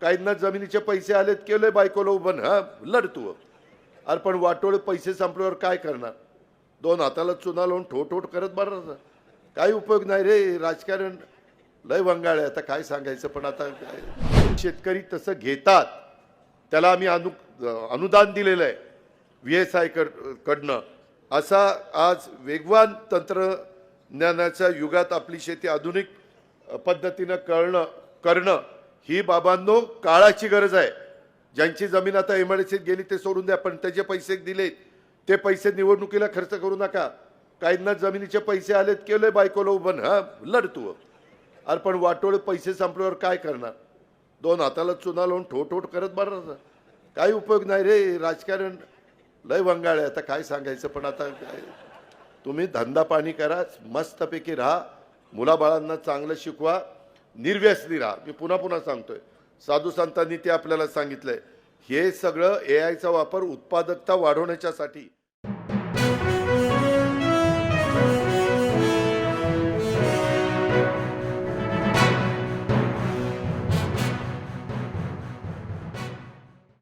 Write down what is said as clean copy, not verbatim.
काहींना जमिनीचे पैसे आलेत, केले बायकोला उभं, हा लढ तू. अरे पण वाटोळे पैसे संपल्यावर काय करणार? दोन हाताला चुना लावून ठोठ करत बरं, काही उपयोग नाही रे. राजकारण लय वंगाळ आहे, आता काय सांगायचं. पण आता काय, शेतकरी तसं घेतात, त्याला आम्ही अनुदान दिलेलं आहे VSI कडनं. असा आज वेगवान तंत्रज्ञानाच्या युगात आपली शेती आधुनिक पद्धतीनं करणं ही बाबांनो काळाची गरज आहे. ज्यांची जमीन आता एमआयडीसीत गेली ते सोडून द्या, पण त्याचे पैसे दिले ते पैसे निवडणुकीला खर्च करू नका. काहींना जमिनीचे पैसे आलेत, केले बायकोला उभं, हा लढ तू. अरे पण वाटोळे पैसे संपल्यावर काय करणार? दोन हाताला चुना लावून ठोठ करत बरं, काही उपयोग नाही रे. राजकारण लय वंगाळ आहे, आता काय सांगायचं. पण आता काय, तुम्ही धंदा पाणी करा, मस्तपैकी राहा, मुलाबाळांना चांगलं शिकवा, निर्व्यसनी राहा. मी पुन्हा सांगतोय, साधू संतांनी ते आपल्याला सांगितलंय. हे सगळं AIचा वापर उत्पादकता वाढवण्याच्यासाठी